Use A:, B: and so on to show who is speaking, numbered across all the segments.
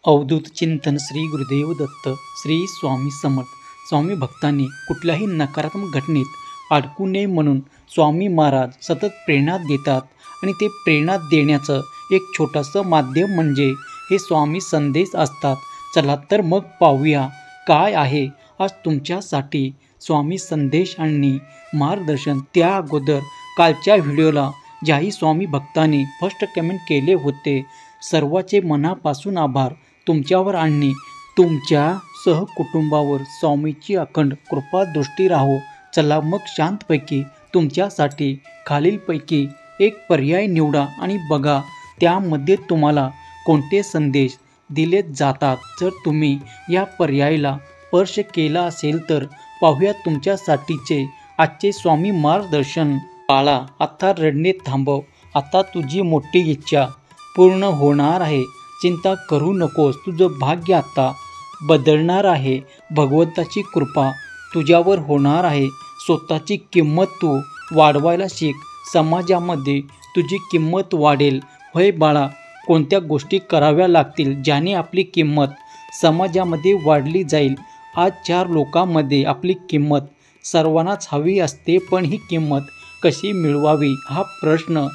A: अवधूत चिंतन श्री गुरुदेव दत्त श्री स्वामी समर्थ. स्वामी भक्तांनी कुठल्याही नकारात्मक घटनेत अडकू नये म्हणून स्वामी महाराज सतत प्रेरणा देतात आणि ते प्रेरणा देण्याचं एक छोटंसं माध्यम म्हणजे हे स्वामी संदेश असतात. चला तर मग पाहूया काय आहे आज तुमच्यासाठी स्वामी संदेश आणि मार्गदर्शन. त्या अगोदर कालच्या व्हिडिओला ज्याही स्वामी भक्तांनी फर्स्ट कमेंट केले होते सर्वांचे मनापासून आभार. तुमच्यावर आणि तुमच्या सहकुटुंबावर स्वामीची अखंड कृपा दृष्टी राहो. चला मग शांतपैकी तुमच्यासाठी खालीलपैकी एक पर्याय निवडा आणि बघा त्यामध्ये तुम्हाला कोणते संदेश दिले जातात. जर तुम्ही या पर्यायाला स्पर्श केला असेल तर पाहूया तुमच्यासाठीचे आजचे स्वामी मार्गदर्शन. बाळा, आता रडणे थांबव. आता तुझी मोठी इच्छा पूर्ण होणार आहे. चिंता करू नकोस. तुझं भाग्य आता बदलणार आहे. भगवंताची कृपा तुझ्यावर होणार आहे. स्वतःची किंमत तू वाढवायला शिक. समाजामध्ये तुझी किंमत वाढेल. होय बाळा, कोणत्या गोष्टी कराव्या लागतील ज्याने आपली किंमत समाजामध्ये वाढली जाईल. आज 4 लोकांमध्ये आपली किंमत सर्वांनाच हवी असते, पण ही किंमत कशी मिळवावी हा प्रश्न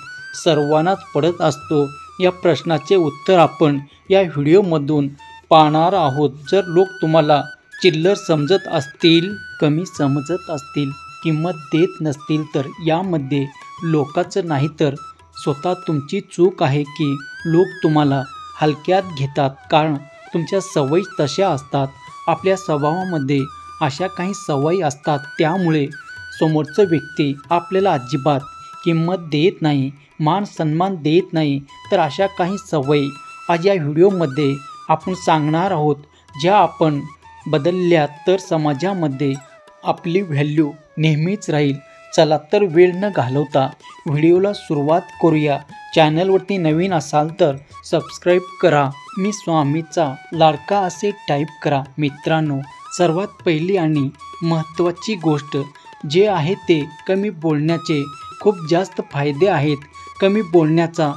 A: सर्वांनाच पडत असतो. या प्रश्नाचे उत्तर आपण या व्हिडिओमधून पाहणार आहोत. जर लोक तुम्हाला चिल्लर समजत असतील, कमी समजत असतील, किंमत देत नसतील तर यामध्ये लोकांचं नाही तर स्वतः तुमची चूक आहे की लोक तुम्हाला हलक्यात घेतात. कारण तुमच्या सवयी तशा असतात. आपल्या स्वभावामध्ये अशा काही सवयी असतात त्यामुळे समोरचं व्यक्ती आपल्याला अजिबात किंमत देत नाही, मान सन्मान देत नाही. तर अशा काही सवयी आज या व्हिडिओमध्ये आपण सांगणार आहोत, ज्या आपण बदलल्या तर समाजामध्ये आपली व्हॅल्यू नेहमीच राहील. चला तर वेळ न घालवता व्हिडिओला सुरुवात करूया. चॅनलवरती नवीन असाल तर सबस्क्राईब करा. मी स्वामीचा लाडका असे टाईप करा. मित्रांनो, सर्वात पहिली आणि महत्त्वाची गोष्ट जे आहे ते कमी बोलण्याचे खूप जास्त फायदे आहेत. कमी बोलण्याचा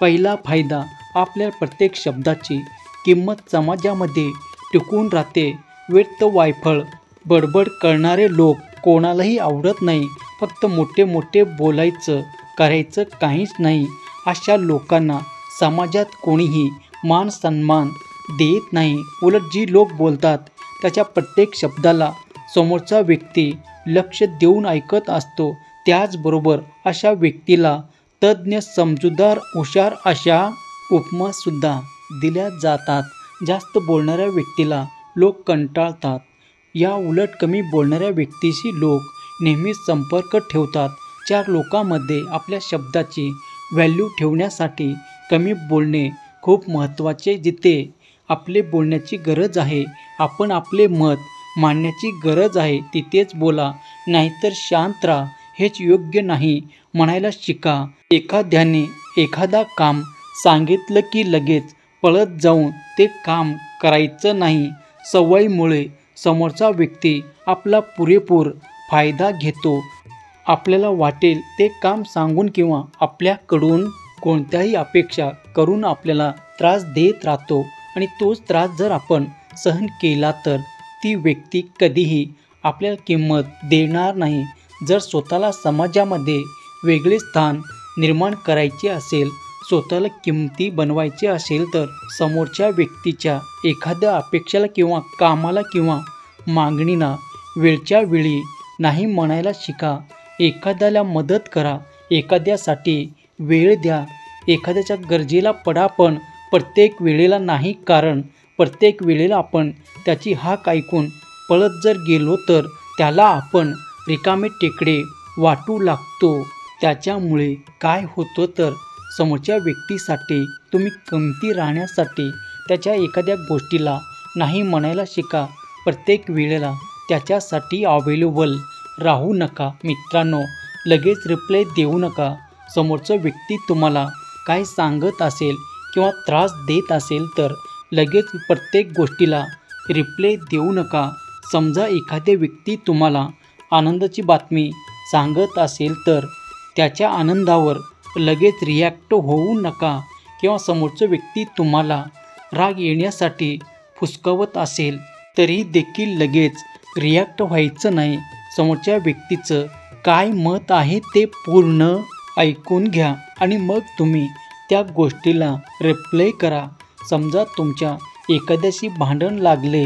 A: पहिला फायदा, आपल्या प्रत्येक शब्दाची किंमत समाजामध्ये टिकून राहते. व्यर्थ वायफळ बडबड करणारे लोक कोणालाही आवडत नाही. फक्त मोठे मोठे बोलायचं, करायचं काहीच नाही. अशा लोकांना समाजात कोणीही मान सन्मान देत नाही. उलट जी लोक बोलतात त्याच्या प्रत्येक शब्दाला समोरचा व्यक्ती लक्ष देऊन ऐकत असतो. त्याचबरोबर अशा व्यक्तीला तज्ज्ञ, समजूतदार, हुशार अशा उपमासुद्धा दिल्या जातात. जास्त बोलणाऱ्या व्यक्तीला लोक कंटाळतात. या उलट कमी बोलणाऱ्या व्यक्तीशी लोक नेहमीच संपर्क ठेवतात. 4 लोकांमध्ये आपल्या शब्दाची व्हॅल्यू ठेवण्यासाठी कमी बोलणे खूप महत्त्वाचे. जिथे आपले बोलण्याची गरज आहे, आपण आपले मत मांडण्याची गरज आहे तिथेच बोला, नाहीतर शांत राहा. हेच योग्य नाही म्हणायला शिका. एखाद्याने एखादा काम सांगितलं की लगेच पळत जाऊन ते काम करायचं नाही. सवयीमुळे समोरचा व्यक्ती आपला पुरेपूर फायदा घेतो. आपल्याला वाटेल ते काम सांगून किंवा आपल्याकडून कोणत्याही अपेक्षा करून आपल्याला त्रास देत राहतो आणि तोच त्रास जर आपण सहन केला तर ती व्यक्ती कधीही आपल्याला किंमत देणार नाही. जर स्वतःला समाजामध्ये वेगळे स्थान निर्माण करायचे असेल, स्वतःला किमती बनवायचे असेल तर समोरच्या व्यक्तीच्या एखाद्या अपेक्षेला किंवा कामाला किंवा मागणीला वेळच्या वेळी नाही म्हणायला शिका. एखाद्याला मदत करा, एखाद्यासाठी वेळ द्या, एखाद्याच्या गरजेला पडा, पण प्रत्येक वेळेला नाही. कारण प्रत्येक वेळेला आपण त्याची हाक ऐकून पळत जर गेलो तर त्याला आपण रिकामे टेकडे वाटू लागतो. त्याच्यामुळे काय होतं तर समोरच्या व्यक्तीसाठी तुम्ही किमती राहण्यासाठी त्याच्या एखाद्या गोष्टीला नाही म्हणायला शिका. प्रत्येक वेळेला त्याच्यासाठी अवेलेबल राहू नका. मित्रांनो, लगेच रिप्लाय देऊ नका. समोरचा व्यक्ती तुम्हाला काय सांगत असेल किंवा त्रास देत असेल तर लगेच प्रत्येक गोष्टीला रिप्लाय देऊ नका. समजा एखादी व्यक्ती तुम्हाला आनंदाची बातमी सांगत असेल तर त्याच्या आनंदावर लगेच रिॲक्ट होऊ नका. किंवा समोरचा व्यक्ती तुम्हाला राग येण्यासाठी फुसकवत असेल तरी देखील लगेच रिॲक्ट व्हायचं नाही. समोरच्या व्यक्तीचं काय मत आहे ते पूर्ण ऐकून घ्या आणि मग तुम्ही त्या गोष्टीला रिप्लाय करा. समजा तुमच्या एखाद्याशी भांडण लागले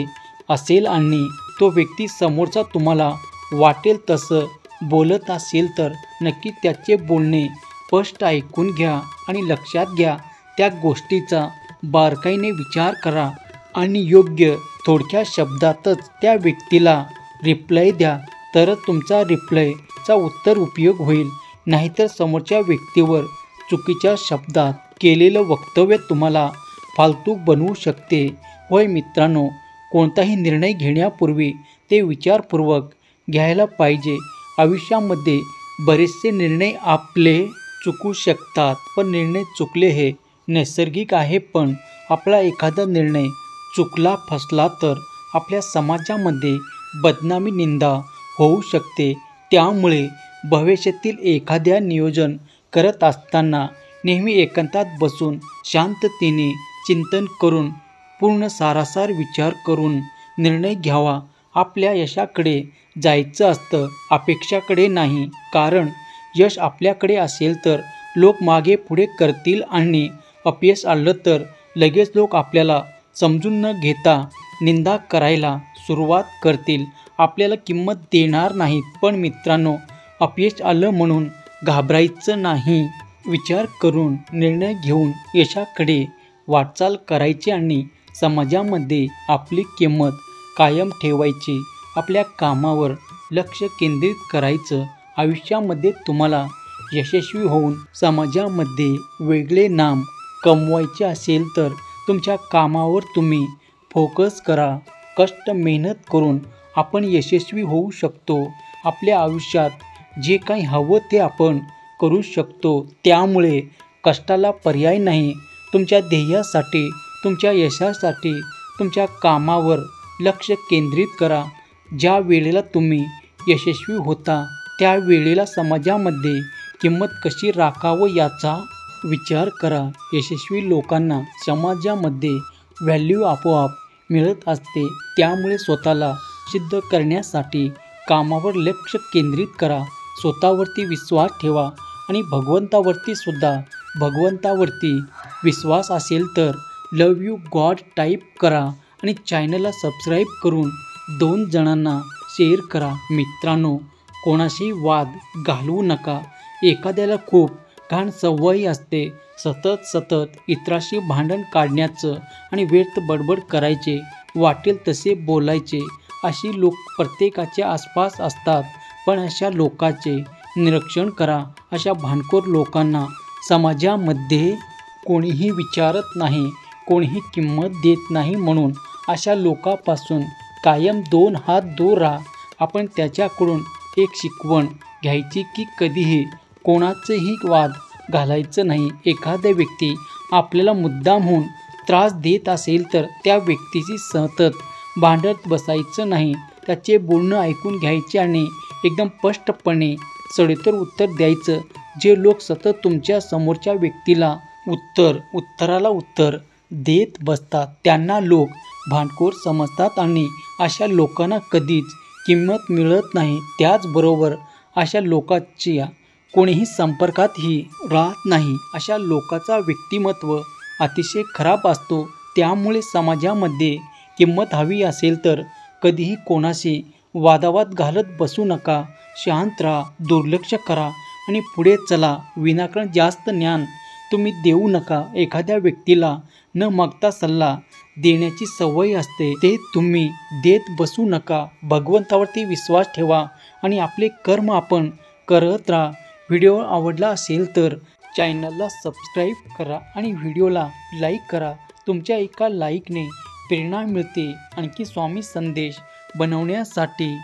A: असेल आणि तो व्यक्ती समोरचा तुम्हाला वाटेल तसं बोलत असेल तर नक्की त्याचे बोलणे स्पष्ट ऐकून घ्या आणि लक्षात घ्या. त्या गोष्टीचा बारकाईने विचार करा आणि योग्य थोडक्या शब्दातच त्या व्यक्तीला रिप्लाय द्या. तरच तुमचा रिप्लायचा उत्तर उपयोग होईल. नाहीतर समोरच्या व्यक्तीवर चुकीच्या शब्दात केलेलं वक्तव्य तुम्हाला फालतू बनवू शकते. होय मित्रांनो, कोणताही निर्णय घेण्यापूर्वी ते विचारपूर्वक घ्यायला पाहिजे. आयुष्यामध्ये बरेचसे निर्णय आपले चुकू शकतात, पण निर्णय चुकले हे नैसर्गिक आहे. पण आपला एखादा निर्णय चुकला फसला तर आपल्या समाजामध्ये बदनामी निंदा होऊ शकते. त्यामुळे भविष्यातील एखाद्या नियोजन करत असताना नेहमी एकांतात बसून शांततेने चिंतन करून पूर्ण सारासार विचार करून निर्णय घ्यावा. आपल्या यशाकडे जायचं असतं, अपेक्षाकडे नाही. कारण यश आपल्याकडे असेल तर लोक मागे पुढे करतील आणि अपयश आलं तर लगेच लोक आपल्याला समजून न घेता निंदा करायला सुरुवात करतील, आपल्याला किंमत देणार नाहीत. पण मित्रांनो, अपयश आलं म्हणून घाबरायचं नाही. विचार करून निर्णय घेऊन यशाकडे वाटचाल करायची आणि समाजामध्ये आपली किंमत कायम ठेवायची. आपल्या कामावर लक्ष केंद्रित करायचं. आयुष्यामध्ये तुम्हाला यशस्वी होऊन समाजामध्ये वेगळे नाम कमवायचे असेल तर तुमच्या कामावर तुम्ही फोकस करा. कष्ट मेहनत करून आपण यशस्वी होऊ शकतो. आपल्या आयुष्यात जे काही हवं ते आपण करू शकतो. त्यामुळे कष्टाला पर्याय नाही. तुमच्या ध्येयासाठी, तुमच्या यशासाठी तुमच्या कामावर लक्ष केंद्रित करा. ज्या वेळेला तुम्ही यशस्वी होता त्या वेळेला समाजामध्ये किंमत कशी राखावं याचा विचार करा. यशस्वी लोकांना समाजामध्ये व्हॅल्यू आपोआप मिळत असते. त्यामुळे स्वतःला सिद्ध करण्यासाठी कामावर लक्ष केंद्रित करा. स्वतःवरती विश्वास ठेवा आणि भगवंतावरती सुद्धा. भगवंतावरती विश्वास असेल तर लव यू गॉड टाईप करा आणि चॅनलला सबस्क्राईब करून 2 जणांना शेअर करा. मित्रांनो, कोणाशी वाद घालवू नका. एखाद्याला खूप घाण सवय असते सतत इतराशी भांडण काढण्याचं आणि व्यर्थ बडबड करायचे, वाटेल तसे बोलायचे. अशी लोक प्रत्येकाच्या आसपास असतात. पण अशा लोकांचे निरीक्षण करा. अशा भांडखोर लोकांना समाजामध्ये कोणीही विचारत नाही, कोणीही किंमत देत नाही. म्हणून अशा लोकांपासून कायम 2 हात दूर राहा. आपण त्याच्याकडून एक शिकवण घ्यायची की कधीही कोणाचेही वाद घालायचं नाही. एखादा व्यक्ती आपल्याला मुद्दामहून त्रास देत असेल तर त्या व्यक्तीशी सतत भांडत बसायचं नाही. त्याचे बोलणं ऐकून घ्यायचे आणि एकदम स्पष्टपणे सडेतोड उत्तर द्यायचं. जे लोक सतत तुमच्या समोरच्या व्यक्तीला उत्तराला उत्तर देत बसतात त्यांना लोक भांडखोर समजतात आणि अशा लोकांना कधीच किंमत मिळत नाही. त्याचबरोबर अशा लोकांच्या कोणीही संपर्कातही राहत नाही. अशा लोकांचा व्यक्तिमत्व अतिशय खराब असतो. त्यामुळे समाजामध्ये किंमत हवी असेल तर कधीही कोणाशी वादावाद घालत बसू नका. शांत राहा, दुर्लक्ष करा आणि पुढे चला. विनाकारण जास्त ज्ञान तुम्ही देऊ नका. एखाद्या व्यक्तीला न मागता सल्ला देण्याची सवय असते, ते तुम्ही देत बसू नका. भगवंतावरती विश्वास ठेवा आणि आपले कर्म आपण करत राहा. व्हिडिओ आवडला असेल तर चॅनलला सबस्क्राईब करा आणि व्हिडिओला लाईक करा. तुमच्या एका लाईकने प्रेरणा मिळते आणखी स्वामी संदेश बनवण्यासाठी.